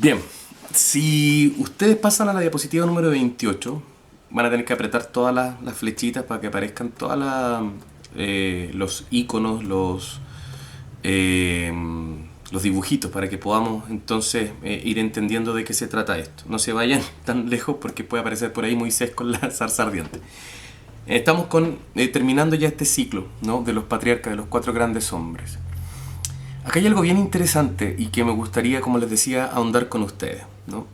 Bien, si ustedes pasan a la diapositiva número 28, van a tener que apretar todas las flechitas para que aparezcan todas los iconos, eh, los dibujitos, para que podamos entonces ir entendiendo de qué se trata esto. No se vayan tan lejos porque puede aparecer por ahí Moisés con la zarza ardiente. Estamos terminando ya este ciclo, ¿no?, de los patriarcas, de los 4 grandes hombres. Acá hay algo bien interesante y que me gustaría, como les decía, ahondar con ustedes, ¿no?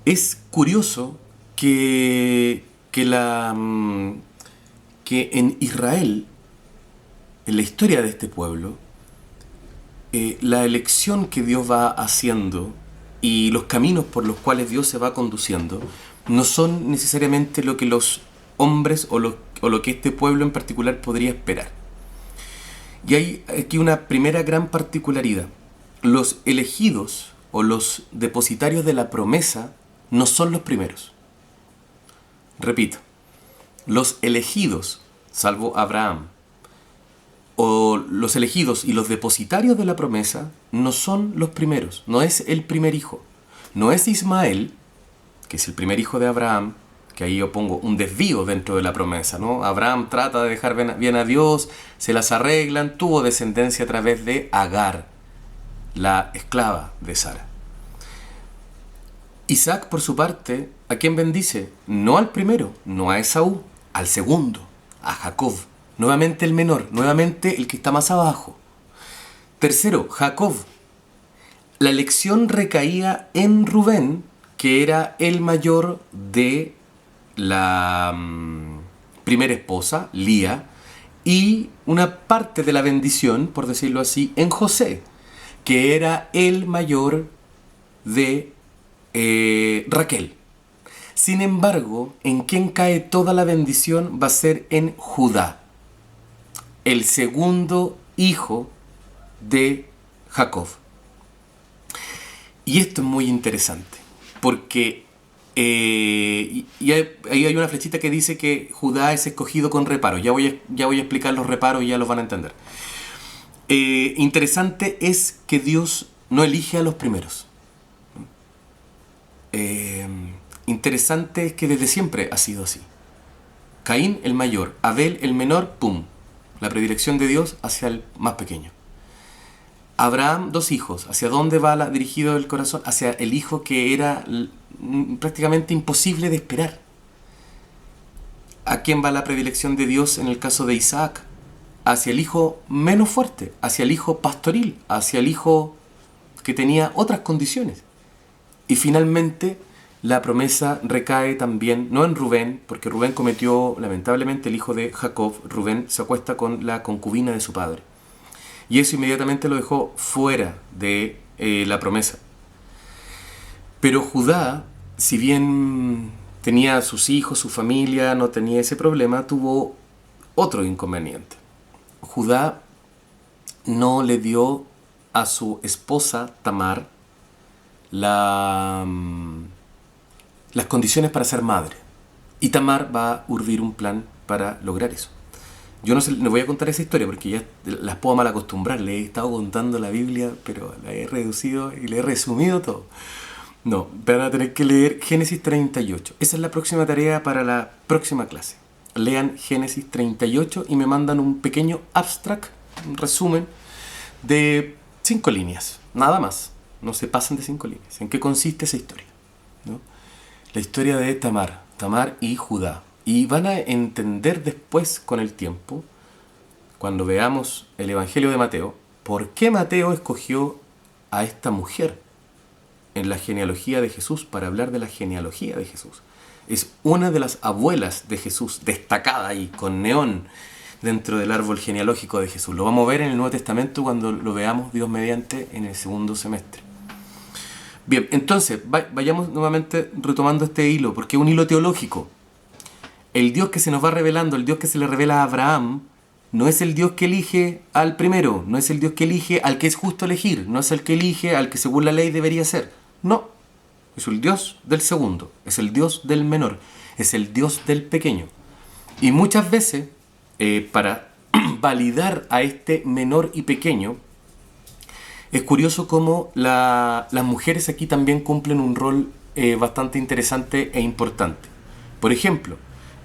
Es curioso que en Israel, en la historia de este pueblo, la elección que Dios va haciendo y los caminos por los cuales Dios se va conduciendo no son necesariamente lo que los hombres o lo que este pueblo en particular podría esperar. Y hay aquí una primera gran particularidad. Los elegidos o los depositarios de la promesa no son los primeros. Repito, los elegidos, salvo Abraham, o los elegidos y los depositarios de la promesa no son los primeros. No es el primer hijo. No es Ismael, que es el primer hijo de Abraham, que ahí yo pongo un desvío dentro de la promesa, ¿no? Abraham trata de dejar bien a Dios, se las arreglan, tuvo descendencia a través de Agar, la esclava de Sara. Isaac, por su parte, ¿a quién bendice? No al primero, no a Esaú, al segundo, a Jacob. Nuevamente el menor, nuevamente el que está más abajo. Tercero, Jacob. La elección recaía en Rubén, que era el mayor de la primera esposa, Lía, y una parte de la bendición, por decirlo así, en José, que era el mayor de Raquel. Sin embargo, en quien cae toda la bendición va a ser en Judá, el segundo hijo de Jacob. Y esto es muy interesante, porque y ahí hay una flechita que dice que Judá es escogido con reparo. Ya voy a explicar los reparos y ya los van a entender. Interesante es que Dios no elige a los primeros. Interesante es que desde siempre ha sido así. Caín el mayor, Abel el menor, ¡pum! La predilección de Dios hacia el más pequeño. Abraham, 2 hijos. ¿Hacia dónde va dirigido el corazón? Hacia el hijo que era prácticamente imposible de esperar. ¿A quién va la predilección de Dios en el caso de Isaac? Hacia el hijo menos fuerte, hacia el hijo pastoril, hacia el hijo que tenía otras condiciones. Y finalmente la promesa recae también, no en Rubén, porque Rubén cometió, lamentablemente, el hijo de Jacob. Rubén se acuesta con la concubina de su padre. Y eso inmediatamente lo dejó fuera de la promesa. Pero Judá, si bien tenía a sus hijos, su familia, no tenía ese problema, tuvo otro inconveniente. Judá no le dio a su esposa Tamar las condiciones para ser madre. Y Tamar va a urdir un plan para lograr eso. Yo no voy a contar esa historia porque ya las puedo mal acostumbrar. Le he estado contando la Biblia, pero la he reducido y le he resumido todo. No, van a tener que leer Génesis 38. Esa es la próxima tarea para la próxima clase. Lean Génesis 38 y me mandan un pequeño abstract, un resumen de 5 líneas. Nada más. No se pasen de 5 líneas. ¿En qué consiste esa historia? ¿No? La historia de Tamar y Judá. Y van a entender después, con el tiempo, cuando veamos el Evangelio de Mateo, por qué Mateo escogió a esta mujer en la genealogía de Jesús para hablar de la genealogía de Jesús. Es una de las abuelas de Jesús, destacada ahí, con neón, dentro del árbol genealógico de Jesús. Lo vamos a ver en el Nuevo Testamento cuando lo veamos, Dios mediante, en el segundo semestre. Bien, entonces, vayamos nuevamente retomando este hilo, porque es un hilo teológico. El Dios que se nos va revelando, el Dios que se le revela a Abraham, no es el Dios que elige al primero, no es el Dios que elige al que es justo elegir, no es el que elige al que según la ley debería ser. No, es el Dios del segundo, es el Dios del menor, es el Dios del pequeño. Y muchas veces, para validar a este menor y pequeño, es curioso cómo las mujeres aquí también cumplen un rol bastante interesante e importante. Por ejemplo,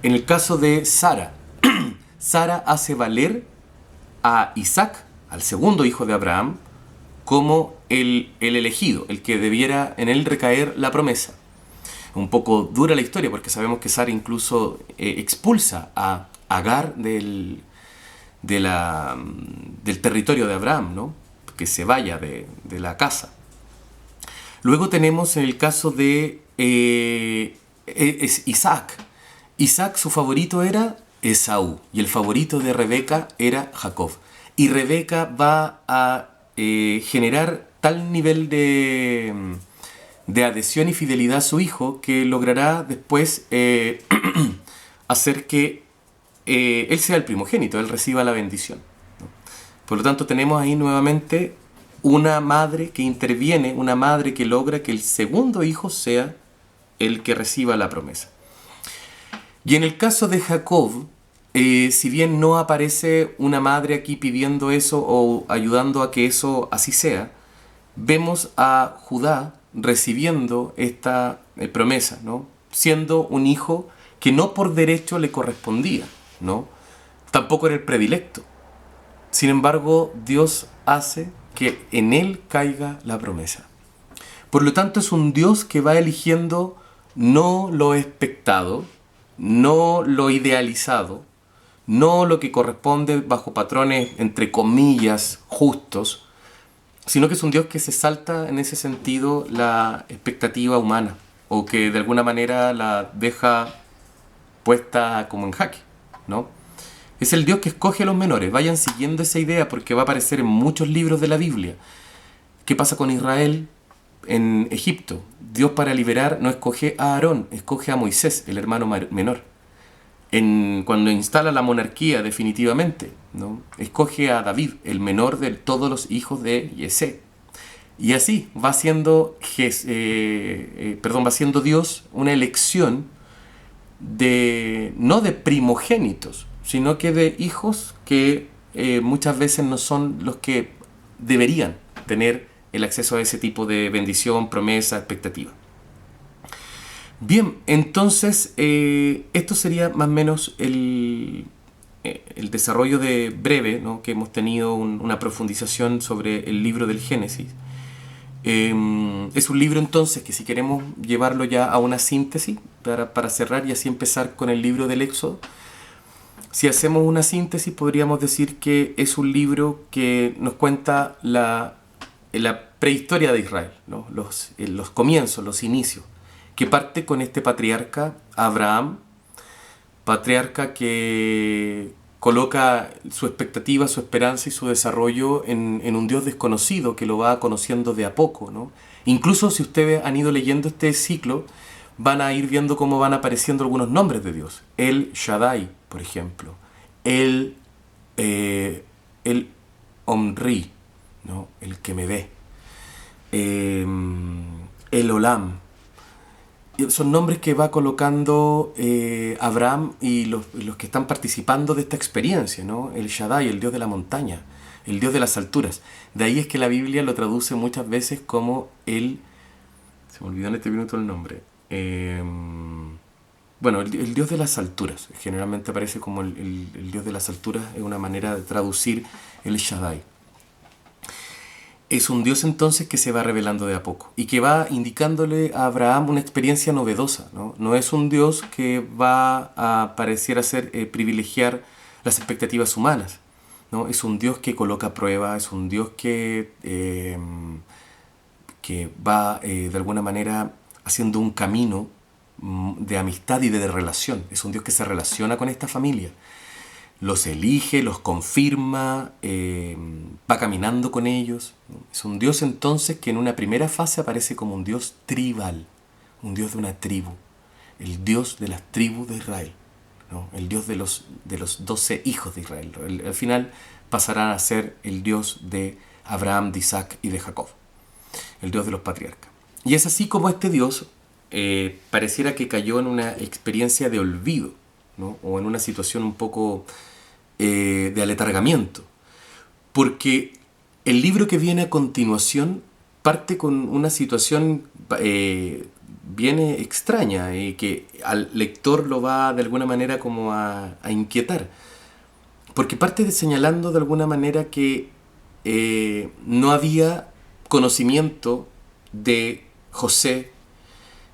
en el caso de Sara, Sara hace valer a Isaac, al segundo hijo de Abraham, como el elegido, el que debiera en él recaer la promesa. Un poco dura la historia porque sabemos que Sara incluso expulsa a Agar del territorio de Abraham, ¿no? Que se vaya de la casa. Luego tenemos en el caso de es Isaac. Isaac, su favorito era Esaú y el favorito de Rebeca era Jacob. Y Rebeca va a generar tal nivel de adhesión y fidelidad a su hijo que logrará después hacer que él sea el primogénito, él reciba la bendición, ¿no? Por lo tanto, tenemos ahí nuevamente una madre que interviene, una madre que logra que el segundo hijo sea el que reciba la promesa. Y en el caso de Jacob, si bien no aparece una madre aquí pidiendo eso o ayudando a que eso así sea, vemos a Judá recibiendo esta promesa, ¿no? Siendo un hijo que no por derecho le correspondía, ¿no? Tampoco era el predilecto. Sin embargo, Dios hace que en él caiga la promesa. Por lo tanto, es un Dios que va eligiendo no lo expectado, no lo idealizado, no lo que corresponde bajo patrones, entre comillas, justos, sino que es un Dios que se salta en ese sentido la expectativa humana, o que de alguna manera la deja puesta como en jaque, ¿no? Es el Dios que escoge a los menores. Vayan siguiendo esa idea porque va a aparecer en muchos libros de la Biblia. ¿Qué pasa con Israel en Egipto? Dios, para liberar, no escoge a Aarón, escoge a Moisés, el hermano menor. Cuando instala la monarquía definitivamente, ¿no? Escoge a David, el menor de todos los hijos de Yesé. Y así va siendo Dios una elección no de primogénitos, sino que de hijos que muchas veces no son los que deberían tener el acceso a ese tipo de bendición, promesa, expectativa. Bien, entonces esto sería más o menos el desarrollo breve, ¿no? Que hemos tenido una profundización sobre el libro del Génesis. Es un libro entonces que si queremos llevarlo ya a una síntesis para cerrar y así empezar con el libro del Éxodo, si hacemos una síntesis podríamos decir que es un libro que nos cuenta la prehistoria de Israel, ¿no? Los comienzos, los inicios, que parte con este patriarca Abraham, patriarca que coloca su expectativa, su esperanza y su desarrollo en un Dios desconocido que lo va conociendo de a poco, ¿no? Incluso si ustedes han ido leyendo este ciclo, van a ir viendo cómo van apareciendo algunos nombres de Dios. El Shaddai, por ejemplo. El Omri, ¿no? El que me ve. El Olam. Son nombres que va colocando Abraham y los que están participando de esta experiencia, ¿no? El Shaddai, el Dios de la montaña, el Dios de las alturas. De ahí es que la Biblia lo traduce muchas veces como se me olvidó en este minuto el nombre. Bueno, el Dios de las alturas. Generalmente aparece como el Dios de las alturas, es una manera de traducir el Shaddai. Es un Dios entonces que se va revelando de a poco y que va indicándole a Abraham una experiencia novedosa, ¿no? No es un Dios que va a parecer hacer privilegiar las expectativas humanas, ¿no? Es un Dios que coloca pruebas, es un Dios que va de alguna manera haciendo un camino de amistad y de relación. Es un Dios que se relaciona con esta familia. Los elige, los confirma, va caminando con ellos. Es un Dios entonces que en una primera fase aparece como un Dios tribal, un Dios de una tribu, el Dios de las tribus de Israel, ¿no? El Dios de los 12 hijos de Israel. Al final pasará a ser el Dios de Abraham, de Isaac y de Jacob, el Dios de los patriarcas. Y es así como este Dios pareciera que cayó en una experiencia de olvido, ¿no? O en una situación un poco de aletargamiento, porque El libro que viene a continuación parte con una situación bien extraña y que al lector lo va de alguna manera como a inquietar. Porque parte señalando de alguna manera que no había conocimiento de José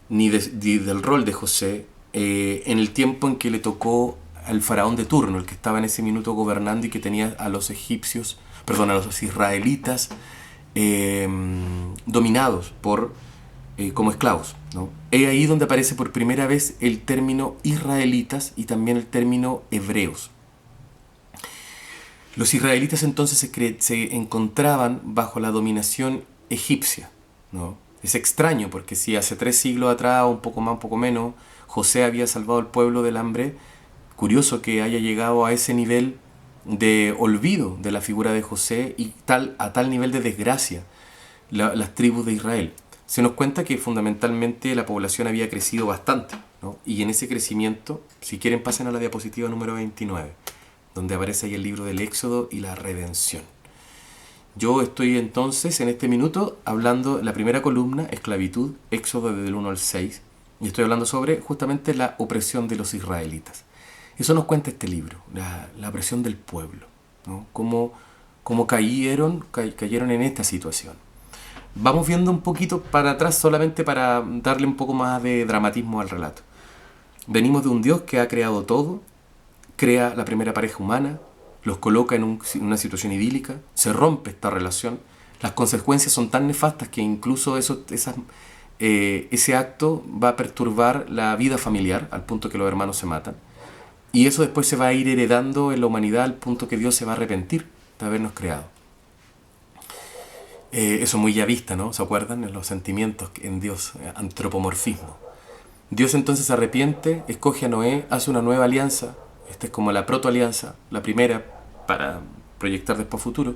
ni del rol de José en el tiempo en que le tocó al faraón de turno, el que estaba en ese minuto gobernando y que tenía a los egipcios, perdón, a los israelitas dominados como esclavos, ¿no? Es ahí donde aparece por primera vez el término israelitas y también el término hebreos. Los israelitas entonces se encontraban bajo la dominación egipcia, ¿no? Es extraño porque si hace 3 siglos atrás, un poco más, un poco menos, José había salvado al pueblo del hambre, curioso que haya llegado a ese nivel de olvido de la figura de José y a tal nivel de desgracia las tribus de Israel. Se nos cuenta que fundamentalmente la población había crecido bastante, ¿no? Y en ese crecimiento, si quieren pasen a la diapositiva número 29, donde aparece ahí el libro del Éxodo y la redención. Yo estoy entonces en este minuto hablando, la primera columna, esclavitud, Éxodo desde el 1 al 6, y estoy hablando sobre justamente la opresión de los israelitas. Eso nos cuenta este libro, la opresión del pueblo, ¿no? Cómo cayeron en esta situación. Vamos viendo un poquito para atrás solamente para darle un poco más de dramatismo al relato. Venimos de un Dios que ha creado todo, crea la primera pareja humana, los coloca en una situación idílica, se rompe esta relación, las consecuencias son tan nefastas que incluso ese acto va a perturbar la vida familiar al punto que los hermanos se matan. Y eso después se va a ir heredando en la humanidad al punto que Dios se va a arrepentir de habernos creado. Eso muy ya vista, ¿no? ¿Se acuerdan? En los sentimientos en Dios, antropomorfismo. Dios entonces se arrepiente, escoge a Noé, hace una nueva alianza. Esta es como la protoalianza, la primera para proyectar después futuro.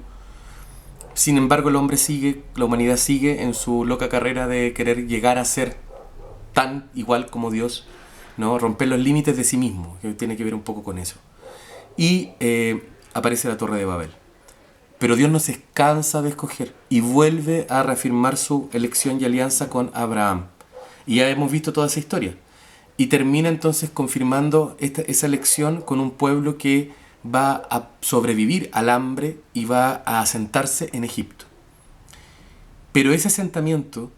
Sin embargo, la humanidad sigue en su loca carrera de querer llegar a ser tan igual como Dios, ¿no? Romper los límites de sí mismo, que tiene que ver un poco con eso. Y aparece la Torre de Babel. Pero Dios no se cansa de escoger y vuelve a reafirmar su elección y alianza con Abraham. Y ya hemos visto toda esa historia. Y termina entonces confirmando esa elección con un pueblo que va a sobrevivir al hambre y va a asentarse en Egipto. Pero ese asentamiento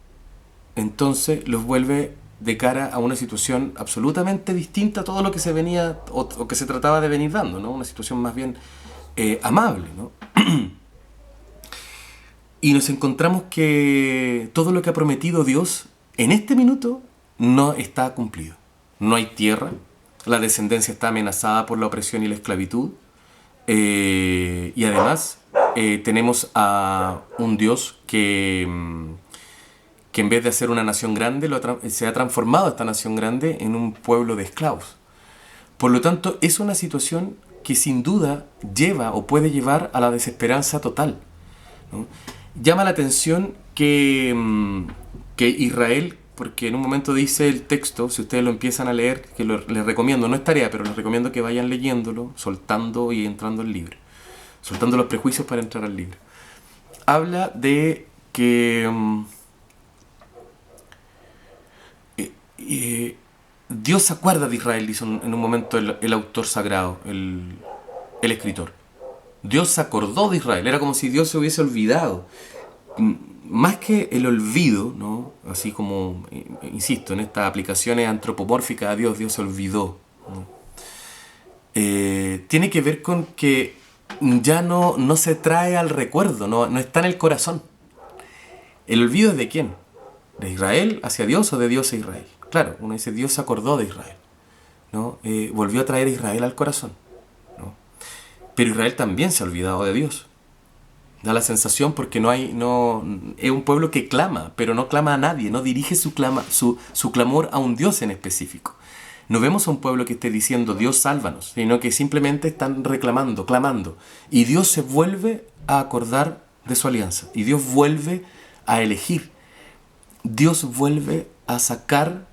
entonces los vuelve de cara a una situación absolutamente distinta a todo lo que se venía o que se trataba de venir dando, ¿no? Una situación más bien amable, ¿no? Y nos encontramos que todo lo que ha prometido Dios en este minuto no está cumplido. No hay tierra, la descendencia está amenazada por la opresión y la esclavitud, y además tenemos a un Dios que en vez de hacer una nación grande, se ha transformado esta nación grande en un pueblo de esclavos. Por lo tanto, es una situación que sin duda lleva o puede llevar a la desesperanza total, ¿no? Llama la atención que Israel, porque en un momento dice el texto, si ustedes lo empiezan a leer, que les recomiendo, no es tarea, pero les recomiendo que vayan leyéndolo, soltando y entrando al libro, soltando los prejuicios para entrar al libro. Habla de que Dios se acuerda de Israel, dice en un momento el autor sagrado, el escritor. Dios se acordó de Israel, era como si Dios se hubiese olvidado. Más que el olvido, ¿no? Así como, insisto, en estas aplicaciones antropomórficas a Dios se olvidó, ¿no? Tiene que ver con que ya no se trae al recuerdo, no está en el corazón. ¿El olvido es de quién? ¿De Israel hacia Dios o de Dios a Israel? Claro, uno dice Dios se acordó de Israel, ¿no? Volvió a traer a Israel al corazón, ¿no? Pero Israel también se ha olvidado de Dios. Da la sensación porque es un pueblo que clama, pero no clama a nadie, no dirige su clamor a un Dios en específico. No vemos a un pueblo que esté diciendo Dios sálvanos, sino que simplemente están reclamando, clamando. Y Dios se vuelve a acordar de su alianza. Y Dios vuelve a elegir. Dios vuelve a sacar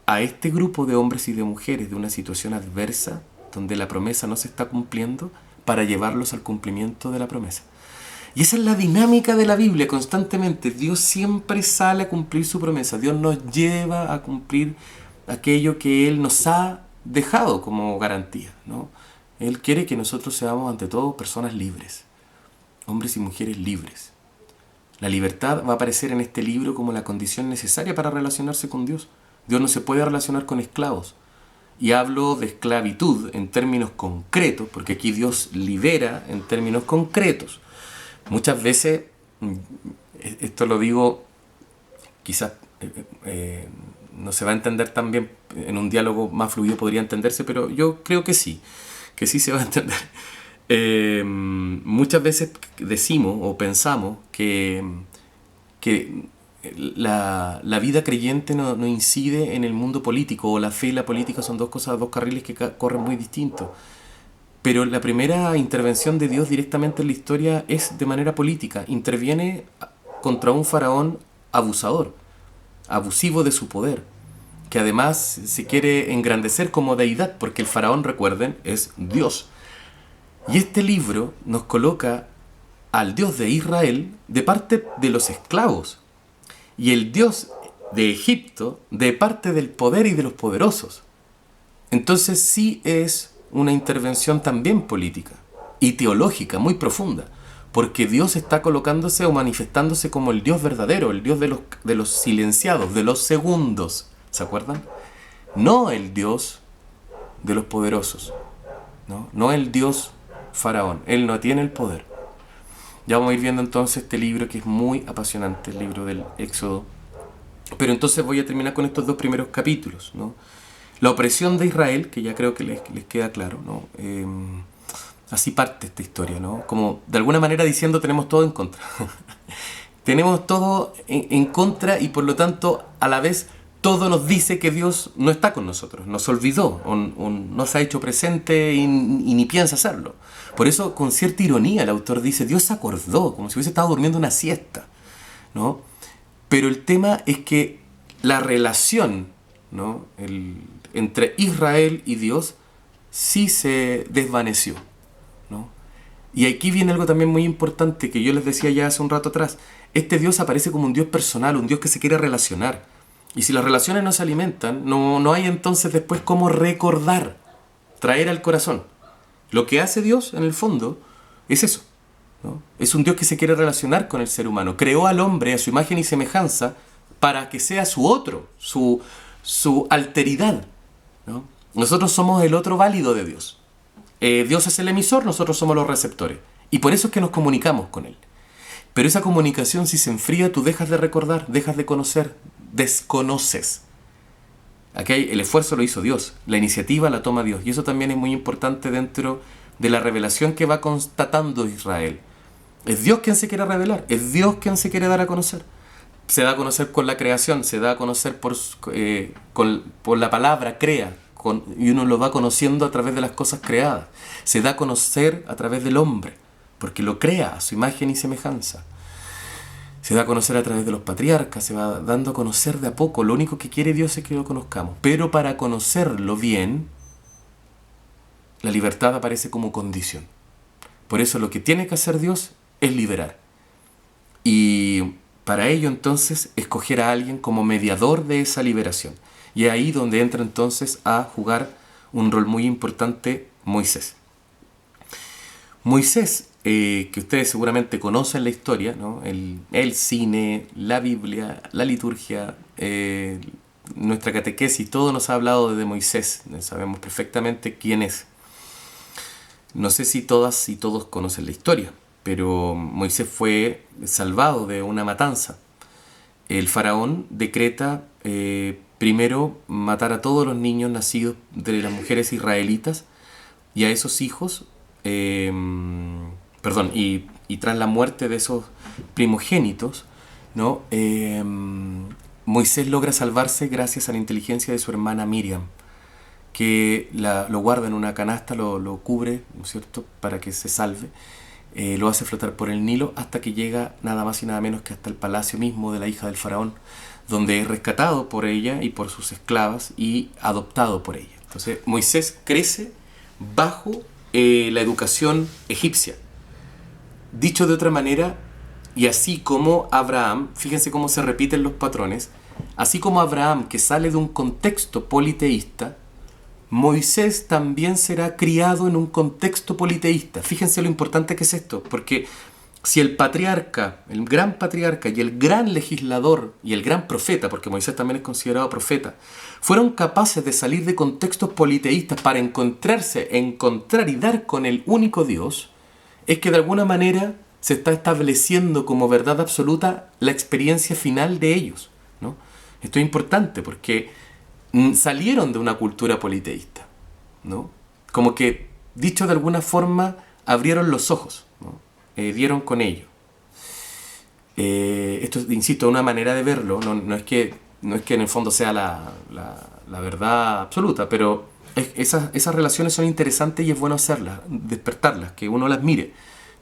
a este grupo de hombres y de mujeres de una situación adversa, donde la promesa no se está cumpliendo, para llevarlos al cumplimiento de la promesa. Y esa es la dinámica de la Biblia constantemente. Dios siempre sale a cumplir su promesa. Dios nos lleva a cumplir aquello que Él nos ha dejado como garantía, ¿no? Él quiere que nosotros seamos ante todo personas libres, hombres y mujeres libres. La libertad va a aparecer en este libro como la condición necesaria para relacionarse con Dios. Dios no se puede relacionar con esclavos. Y hablo de esclavitud en términos concretos, porque aquí Dios libera en términos concretos. Muchas veces, esto lo digo, quizás no se va a entender tan bien, en un diálogo más fluido podría entenderse, pero yo creo que sí se va a entender. Muchas veces decimos o pensamos que la vida creyente no incide en el mundo político, o la fe y la política son dos cosas, dos carriles que corren muy distintos. Pero la primera intervención de Dios directamente en la historia es de manera política. Interviene contra un faraón abusador, abusivo de su poder, que además se quiere engrandecer como deidad, porque el faraón, recuerden, es Dios. Y este libro nos coloca al Dios de Israel de parte de los esclavos, y el Dios de Egipto de parte del poder y de los poderosos. Entonces sí es una intervención también política y teológica muy profunda, porque Dios está colocándose o manifestándose como el Dios verdadero, el Dios de los silenciados, de los segundos, ¿se acuerdan? No el Dios de los poderosos, no el Dios faraón, él no tiene el poder. Ya vamos a ir viendo entonces este libro que es muy apasionante, el libro del Éxodo. Pero entonces voy a terminar con estos dos primeros capítulos, ¿no? La opresión de Israel, que ya creo que les queda claro, ¿no? Así parte esta historia, ¿no? Como de alguna manera diciendo tenemos todo en contra. Tenemos todo en contra, y por lo tanto a la vez todo nos dice que Dios no está con nosotros, nos olvidó, o no se ha hecho presente y ni piensa hacerlo. Por eso, con cierta ironía, el autor dice, Dios se acordó, como si hubiese estado durmiendo una siesta, ¿no? Pero el tema es que la relación, ¿no? Entre Israel y Dios sí se desvaneció, ¿no? Y aquí viene algo también muy importante que yo les decía ya hace un rato atrás. Este Dios aparece como un Dios personal, un Dios que se quiere relacionar. Y si las relaciones no se alimentan, no hay entonces después cómo recordar, traer al corazón. Lo que hace Dios, en el fondo, es eso, ¿no? Es un Dios que se quiere relacionar con el ser humano. Creó al hombre a su imagen y semejanza para que sea su otro, su alteridad, ¿no? Nosotros somos el otro válido de Dios. Dios es el emisor, nosotros somos los receptores. Y por eso es que nos comunicamos con Él. Pero esa comunicación, si se enfría, tú dejas de recordar, dejas de conocer, desconoces. Aquí el esfuerzo lo hizo Dios, la iniciativa la toma Dios, y eso también es muy importante dentro de la revelación que va constatando Israel. Es Dios quien se quiere revelar, es Dios quien se quiere dar a conocer. Se da a conocer con la creación, se da a conocer por la palabra, crea, y uno lo va conociendo a través de las cosas creadas. Se da a conocer a través del hombre, porque lo crea a su imagen y semejanza. Se da a conocer a través de los patriarcas, se va dando a conocer de a poco. Lo único que quiere Dios es que lo conozcamos. Pero para conocerlo bien, la libertad aparece como condición. Por eso lo que tiene que hacer Dios es liberar. Y para ello entonces escoger a alguien como mediador de esa liberación. Y es ahí donde entra entonces a jugar un rol muy importante Moisés. Moisés, que ustedes seguramente conocen la historia, ¿no? El cine, la Biblia, la liturgia, nuestra catequesis, todo nos ha hablado de Moisés. Sabemos perfectamente quién es. No sé si todas y todos conocen la historia, pero Moisés fue salvado de una matanza. El faraón decreta primero matar a todos los niños nacidos de las mujeres israelitas, y a esos hijos, y tras la muerte de esos primogénitos, ¿no? Moisés logra salvarse gracias a la inteligencia de su hermana Miriam, que lo guarda en una canasta, lo cubre, ¿no es cierto?, para que se salve. Lo hace flotar por el Nilo hasta que llega nada más y nada menos que hasta el palacio mismo de la hija del faraón, donde es rescatado por ella y por sus esclavas y adoptado por ella. Entonces Moisés crece bajo la educación egipcia. Dicho de otra manera, y así como Abraham, fíjense cómo se repiten los patrones, así como Abraham, que sale de un contexto politeísta, Moisés también será criado en un contexto politeísta. Fíjense lo importante que es esto, porque si el patriarca, el gran patriarca y el gran legislador y el gran profeta, porque Moisés también es considerado profeta, fueron capaces de salir de contextos politeístas para encontrar y dar con el único Dios, es que de alguna manera se está estableciendo como verdad absoluta la experiencia final de ellos, ¿no? Esto es importante porque salieron de una cultura politeísta, ¿no? Como que, dicho de alguna forma, abrieron los ojos, ¿no? Dieron con ello. Esto, insisto, es una manera de verlo, no es que en el fondo sea la verdad absoluta, pero esas relaciones son interesantes y es bueno hacerlas, despertarlas, que uno las mire,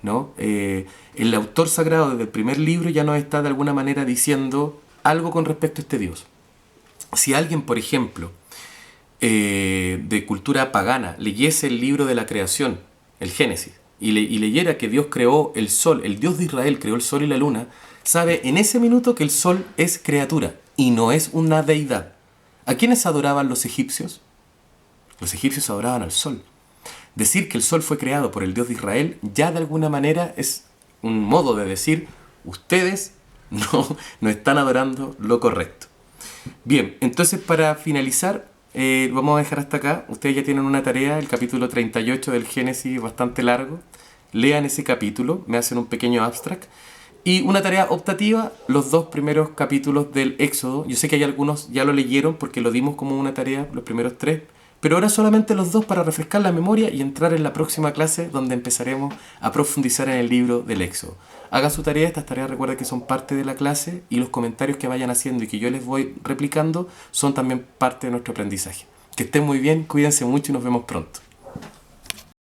¿no? El autor sagrado desde el primer libro ya nos está de alguna manera diciendo algo con respecto a este Dios. Si alguien, por ejemplo, de cultura pagana, leyese el libro de la creación, el Génesis, y leyera que Dios creó el sol, el Dios de Israel creó el sol y la luna, sabe en ese minuto que el sol es criatura y no es una deidad. ¿A quiénes adoraban los egipcios? Los egipcios adoraban al sol. Decir que el sol fue creado por el Dios de Israel ya de alguna manera es un modo de decir, ustedes no están adorando lo correcto. Bien, entonces para finalizar, vamos a dejar hasta acá. Ustedes ya tienen una tarea, el capítulo 38 del Génesis, bastante largo. Lean ese capítulo, me hacen un pequeño abstract. Y una tarea optativa, los 2 primeros capítulos del Éxodo. Yo sé que hay algunos ya lo leyeron porque lo dimos como una tarea, los primeros 3. Pero ahora solamente los 2 para refrescar la memoria y entrar en la próxima clase donde empezaremos a profundizar en el libro del Éxodo. Hagan su tarea, estas tareas recuerden que son parte de la clase y los comentarios que vayan haciendo y que yo les voy replicando son también parte de nuestro aprendizaje. Que estén muy bien, cuídense mucho y nos vemos pronto.